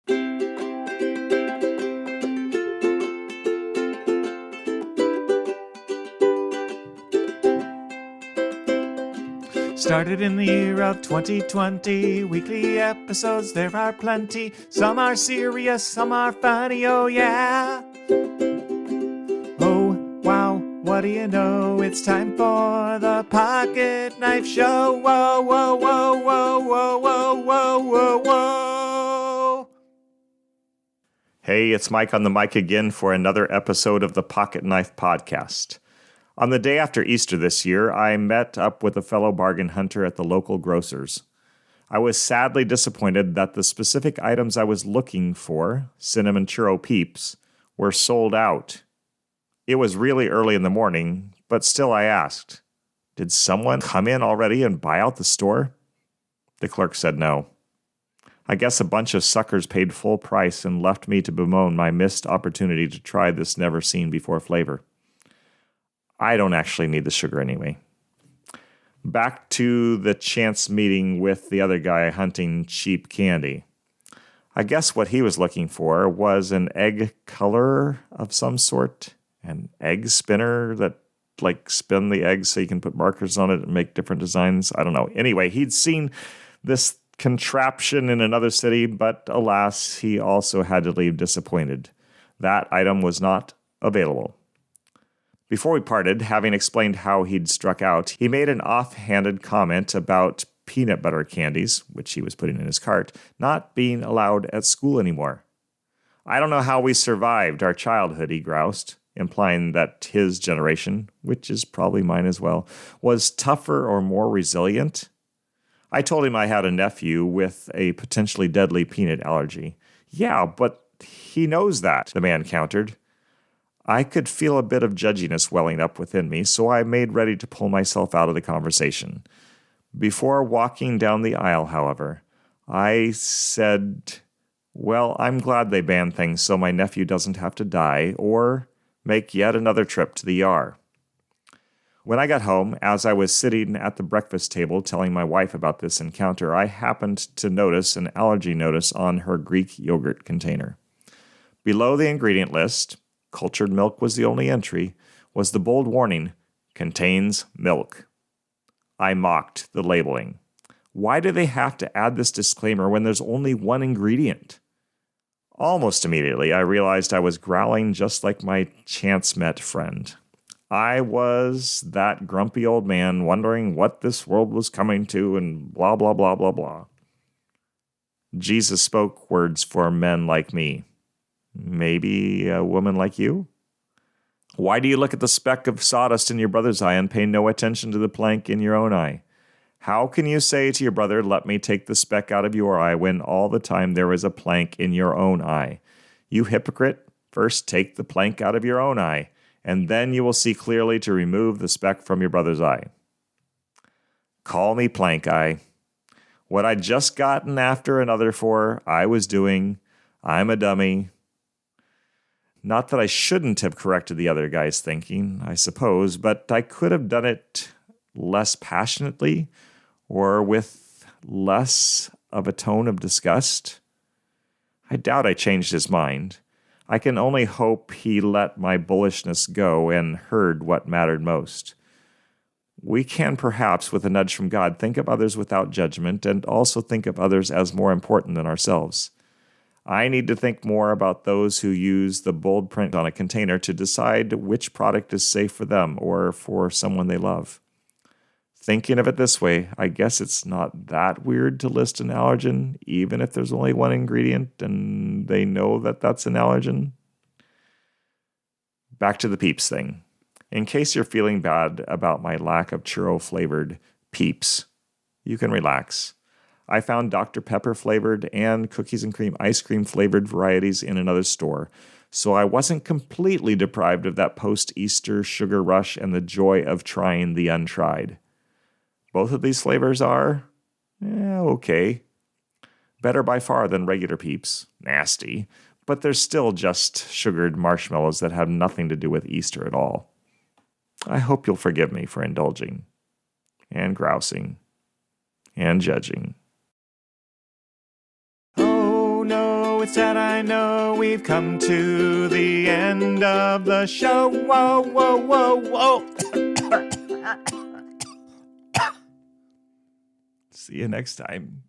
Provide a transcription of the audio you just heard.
Started in the year of 2020, weekly episodes there are plenty. Some are serious, some are funny, oh yeah. Oh, wow, what do you know? It's time for the Pocket Knife Show. Whoa, whoa, whoa, whoa, whoa, whoa, whoa, whoa, whoa. Hey, it's Mike on the mic again for another episode of the Pocket Knife Podcast. On the day after Easter this year, I met up with a fellow bargain hunter at the local grocer's. I was sadly disappointed that the specific items I was looking for, cinnamon churro peeps, were sold out. It was really early in the morning, but still I asked, did someone come in already and buy out the store? The clerk said no. I guess a bunch of suckers paid full price and left me to bemoan my missed opportunity to try this never-seen-before flavor. I don't actually need the sugar anyway. Back to the chance meeting with the other guy hunting cheap candy. I guess what he was looking for was an egg color of some sort, an egg spinner that spin the eggs so you can put markers on it and make different designs. I don't know. Anyway, he'd seen this contraption in another city, but alas, he also had to leave disappointed. That item was not available. Before we parted, having explained how he'd struck out, he made an offhanded comment about peanut butter candies, which he was putting in his cart, not being allowed at school anymore. I don't know how we survived our childhood, he groused, implying that his generation, which is probably mine as well, was tougher or more resilient. I told him I had a nephew with a potentially deadly peanut allergy. Yeah, but he knows that, the man countered. I could feel a bit of judginess welling up within me, so I made ready to pull myself out of the conversation. Before walking down the aisle, however, I said, well, I'm glad they banned things so my nephew doesn't have to die or make yet another trip to the ER. When I got home, as I was sitting at the breakfast table telling my wife about this encounter, I happened to notice an allergy notice on her Greek yogurt container. Below the ingredient list, cultured milk was the only entry, was the bold warning, contains milk. I mocked the labeling. Why do they have to add this disclaimer when there's only one ingredient? Almost immediately, I realized I was growling just like my chance-met friend. I was that grumpy old man wondering what this world was coming to and blah, blah, blah, blah, blah. Jesus spoke words for men like me. Maybe a woman like you? Why do you look at the speck of sawdust in your brother's eye and pay no attention to the plank in your own eye? How can you say to your brother, let me take the speck out of your eye, when all the time there is a plank in your own eye? You hypocrite, first take the plank out of your own eye, and then you will see clearly to remove the speck from your brother's eye. Call me plank eye. What I'd just gotten after another for, I was doing. I'm a dummy. Not that I shouldn't have corrected the other guy's thinking, I suppose, but I could have done it less passionately or with less of a tone of disgust. I doubt I changed his mind. I can only hope he let my bullishness go and heard what mattered most. We can perhaps, with a nudge from God, think of others without judgment and also think of others as more important than ourselves. I need to think more about those who use the bold print on a container to decide which product is safe for them or for someone they love. Thinking of it this way, I guess it's not that weird to list an allergen, even if there's only one ingredient and they know that that's an allergen. Back to the Peeps thing. In case you're feeling bad about my lack of churro-flavored Peeps, you can relax. I found Dr. Pepper flavored and cookies and cream ice cream flavored varieties in another store, so I wasn't completely deprived of that post-Easter sugar rush and the joy of trying the untried. Both of these flavors are, okay. Better by far than regular Peeps. Nasty. But they're still just sugared marshmallows that have nothing to do with Easter at all. I hope you'll forgive me for indulging, and grousing, and judging. Oh no, whoa, it's sad I know we've come to the end of the show. Whoa, whoa, whoa, whoa. See you next time.